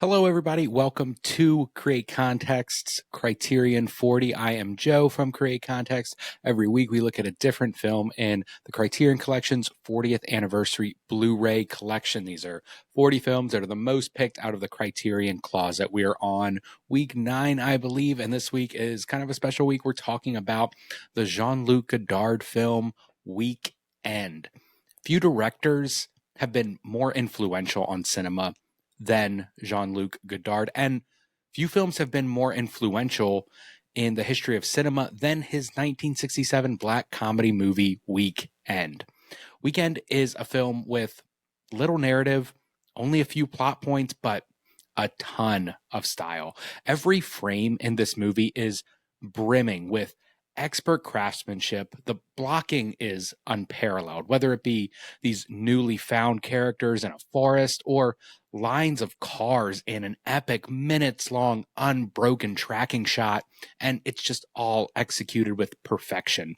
Hello, everybody. Welcome to Create Context's Criterion 40. I am Joe from Create Context. Every week we look at a different film in the Criterion Collection's 40th anniversary Blu-ray collection. These are 40 films that are the most picked out of the Criterion closet. We are on week 9, I believe, and this week is kind of a special week. We're talking about the Jean-Luc Godard film Weekend. Few directors have been more influential on cinema than Jean-Luc Godard, and few films have been more influential in the history of cinema than his 1967 black comedy movie Weekend. Weekend is a film with little narrative, only a few plot points, but a ton of style. Every frame in this movie is brimming with expert craftsmanship. The blocking is unparalleled, whether it be these newly found characters in a forest or lines of cars in an epic minutes-long unbroken tracking shot, and it's just all executed with perfection.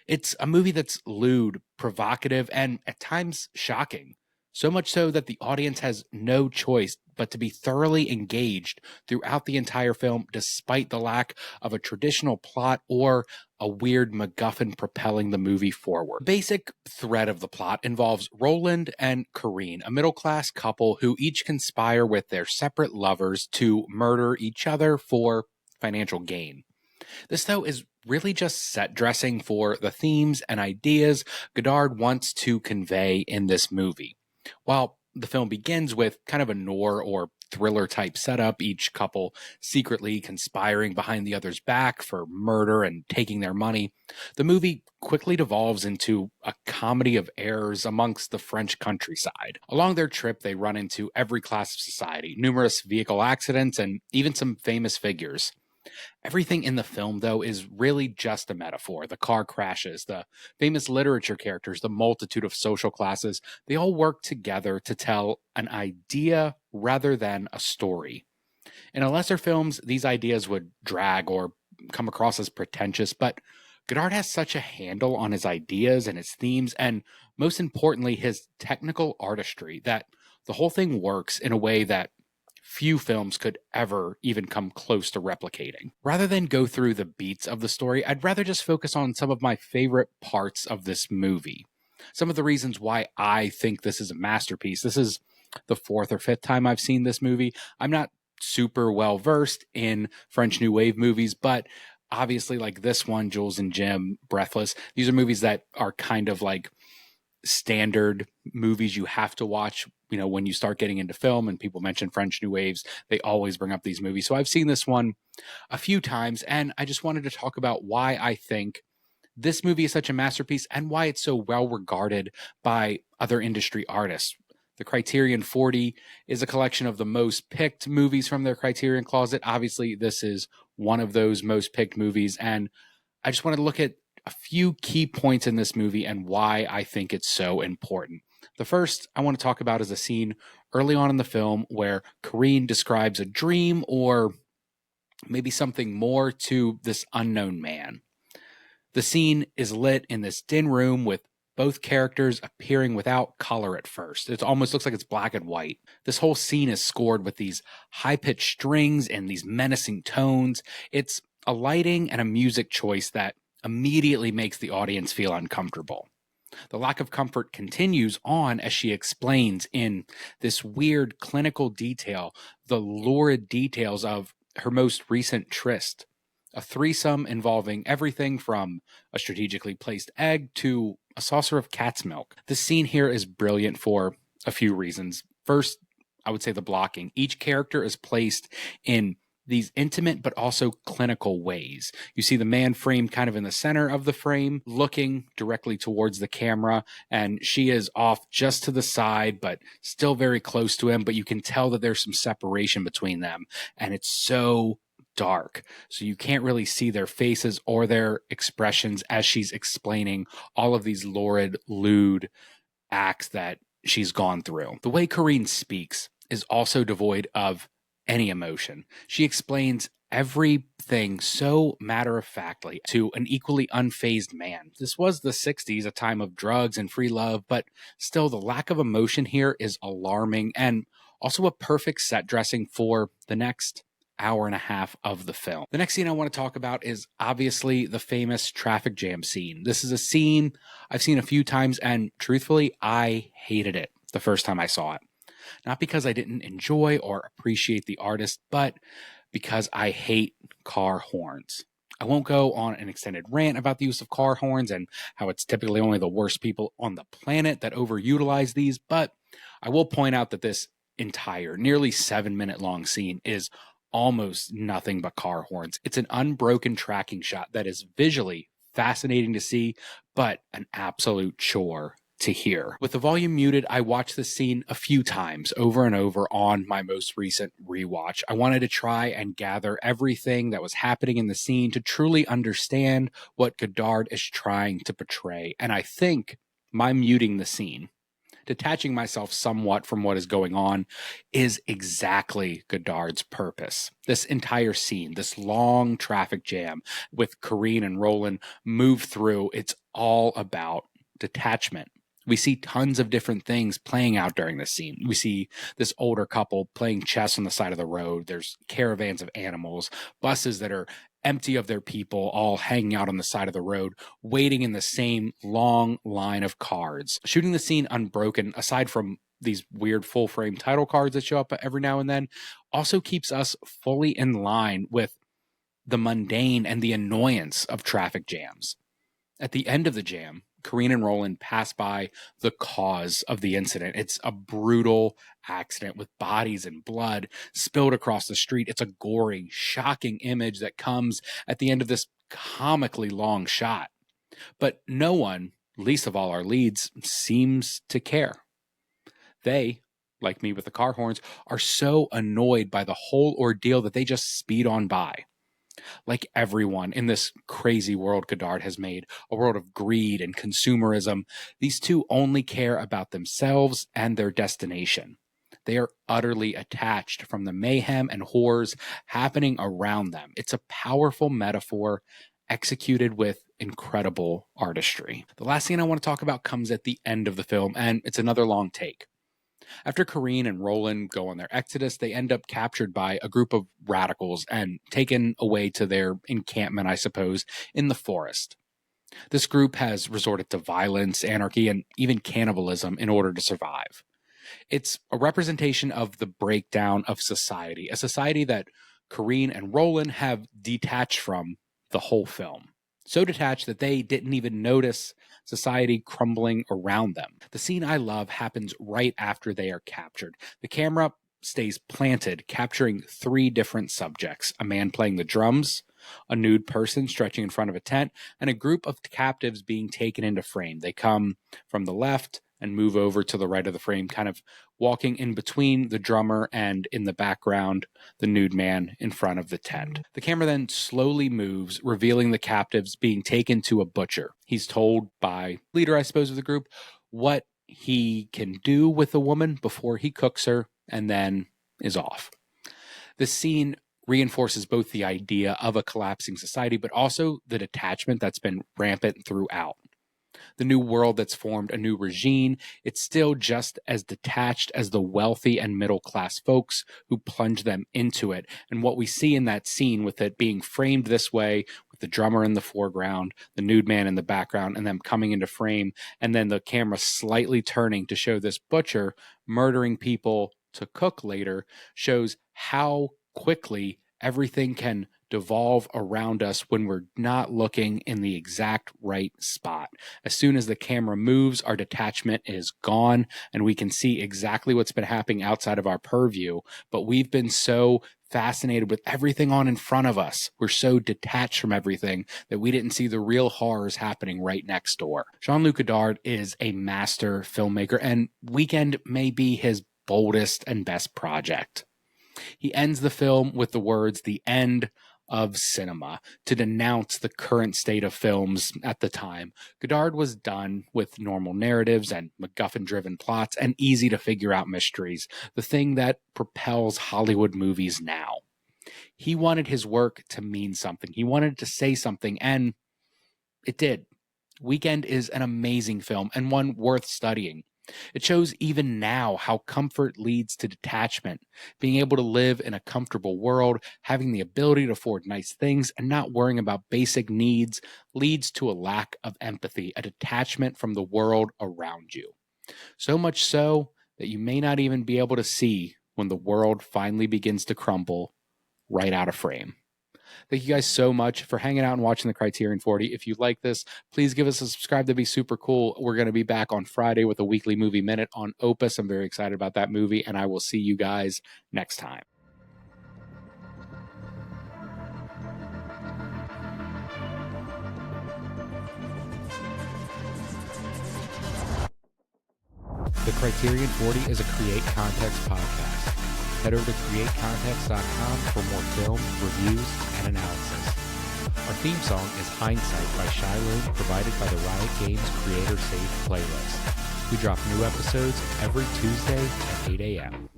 It's a movie that's lewd, provocative, and at times shocking. So much so that the audience has no choice but to be thoroughly engaged throughout the entire film, despite the lack of a traditional plot or a weird MacGuffin propelling the movie forward. The basic thread of the plot involves Roland and Corinne, a middle-class couple who each conspire with their separate lovers to murder each other for financial gain. This, though, is really just set dressing for the themes and ideas Godard wants to convey in this movie. While the film begins with kind of a noir or thriller type setup, each couple secretly conspiring behind the other's back for murder and taking their money, the movie quickly devolves into a comedy of errors amongst the French countryside. Along their trip, they run into every class of society, numerous vehicle accidents, and even some famous figures. Everything in the film, though, is really just a metaphor. The car crashes, the famous literature characters, the multitude of social classes, they all work together to tell an idea rather than a story. In a lesser films, these ideas would drag or come across as pretentious, but Godard has such a handle on his ideas and his themes, and most importantly, his technical artistry, that the whole thing works in a way that few films could ever even come close to replicating. Rather than go through the beats of the story, I'd rather just focus on some of my favorite parts of this movie. Some of the reasons why I think this is a masterpiece. This is the 4th or 5th time I've seen this movie. I'm not super well versed in French New Wave movies, but obviously, like this one, Jules and Jim, Breathless, these are movies that are kind of like standard movies you have to watch, when you start getting into film and people mention French New Waves, they always bring up these movies. So I've seen this one a few times, and I just wanted to talk about why I think this movie is such a masterpiece and why it's so well regarded by other industry artists. The Criterion 40 is a collection of the most picked movies from their Criterion closet. Obviously, this is one of those most picked movies, and I just wanted to look at a few key points in this movie and why I think it's so important. The first I want to talk about is a scene early on in the film where Corinne describes a dream or maybe something more to this unknown man. The scene is lit in this dim room with both characters appearing without color at first. It almost looks like it's black and white. This whole scene is scored with these high-pitched strings and these menacing tones. It's a lighting and a music choice that immediately makes the audience feel uncomfortable. The lack of comfort continues on as she explains in this weird clinical detail the lurid details of her most recent tryst, a threesome involving everything from a strategically placed egg to a saucer of cat's milk. The scene here is brilliant for a few reasons. First, I would say the blocking. Each character is placed in these intimate but also clinical ways. You see the man framed kind of in the center of the frame, looking directly towards the camera, and she is off just to the side, but still very close to him, but you can tell that there's some separation between them, and it's so dark, so you can't really see their faces or their expressions as she's explaining all of these lurid, lewd acts that she's gone through. The way Corinne speaks is also devoid of any emotion. She explains everything so matter-of-factly to an equally unfazed man. This was the 60s, a time of drugs and free love, but still the lack of emotion here is alarming, and Also a perfect set dressing for the next hour and a half of the film. The next scene I want to talk about is obviously the famous traffic jam scene. This is a scene I've seen a few times, and truthfully, I hated it the first time I saw it. Not because I didn't enjoy or appreciate the artist, but because I hate car horns. I won't go on an extended rant about the use of car horns and how it's typically only the worst people on the planet that overutilize these, but I will point out that this entire, nearly 7-minute long scene is almost nothing but car horns. It's an unbroken tracking shot that is visually fascinating to see, but an absolute chore to hear. With the volume muted, I watched this scene a few times over and over on my most recent rewatch. I wanted to try and gather everything that was happening in the scene to truly understand what Godard is trying to portray. And I think my muting the scene, detaching myself somewhat from what is going on, is exactly Godard's purpose. This entire scene, this long traffic jam with Corinne and Roland move through, it's all about detachment. We see tons of different things playing out during this scene. We see this older couple playing chess on the side of the road. There's caravans of animals, buses that are empty of their people, all hanging out on the side of the road, waiting in the same long line of cards. Shooting the scene unbroken, aside from these weird full-frame title cards that show up every now and then, also keeps us fully in line with the mundane and the annoyance of traffic jams. At the end of the jam, Corinne and Roland pass by the cause of the incident. It's a brutal accident with bodies and blood spilled across the street. It's a gory, shocking image that comes at the end of this comically long shot. But no one, least of all our leads, seems to care. They, like me with the car horns, are so annoyed by the whole ordeal that they just speed on by. Like everyone in this crazy world Godard has made, a world of greed and consumerism, these two only care about themselves and their destination. They are utterly attached from the mayhem and horrors happening around them. It's a powerful metaphor executed with incredible artistry. The last scene I want to talk about comes at the end of the film, and it's another long take. After Corinne and Roland go on their exodus, they end up captured by a group of radicals and taken away to their encampment, I suppose, in the forest. This group has resorted to violence, anarchy, and even cannibalism in order to survive. It's a representation of the breakdown of society, a society that Corinne and Roland have detached from the whole film. So detached that they didn't even notice society crumbling around them. The scene I love happens right after they are captured. The camera stays planted, capturing 3 different subjects: a man playing the drums, a nude person stretching in front of a tent, and a group of captives being taken into frame. They come from the left and move over to the right of the frame, kind of walking in between the drummer and, in the background, the nude man in front of the tent. The camera then slowly moves, revealing the captives being taken to a butcher. He's told by leader, I suppose, of the group, what he can do with a woman before he cooks her and then is off. The scene reinforces both the idea of a collapsing society, but also the detachment that's been rampant throughout. The new world that's formed, a new regime, it's still just as detached as the wealthy and middle-class folks who plunge them into it. And what we see in that scene, with it being framed this way, with the drummer in the foreground, the nude man in the background, and them coming into frame, and then the camera slightly turning to show this butcher murdering people to cook later, shows how quickly everything can devolve around us when we're not looking in the exact right spot. As soon as the camera moves, our detachment is gone, and we can see exactly what's been happening outside of our purview. But we've been so fascinated with everything on in front of us. We're so detached from everything that we didn't see the real horrors happening right next door. Jean-Luc Godard is a master filmmaker, and Weekend may be his boldest and best project. He ends the film with the words, "The end of cinema," to denounce the current state of films at the time. Godard was done with normal narratives and MacGuffin-driven plots and easy-to-figure-out mysteries, the thing that propels Hollywood movies now. He wanted his work to mean something. He wanted to say something, and it did. Weekend is an amazing film and one worth studying. It shows even now how comfort leads to detachment. Being able to live in a comfortable world, having the ability to afford nice things, and not worrying about basic needs leads to a lack of empathy, a detachment from the world around you. So much so that you may not even be able to see when the world finally begins to crumble right out of frame. Thank you guys so much for hanging out and watching the Criterion 40. If you like this, please give us a subscribe. That'd be super cool. We're going to be back on Friday with a weekly movie minute on Opus. I'm very excited about that movie, and I will see you guys next time. The Criterion 40 is a Create Context podcast. Head over to createcontext.com for more film, reviews, and analysis. Our theme song is Hindsight by Shiloh, provided by the Riot Games Creator Saved playlist. We drop new episodes every Tuesday at 8 a.m.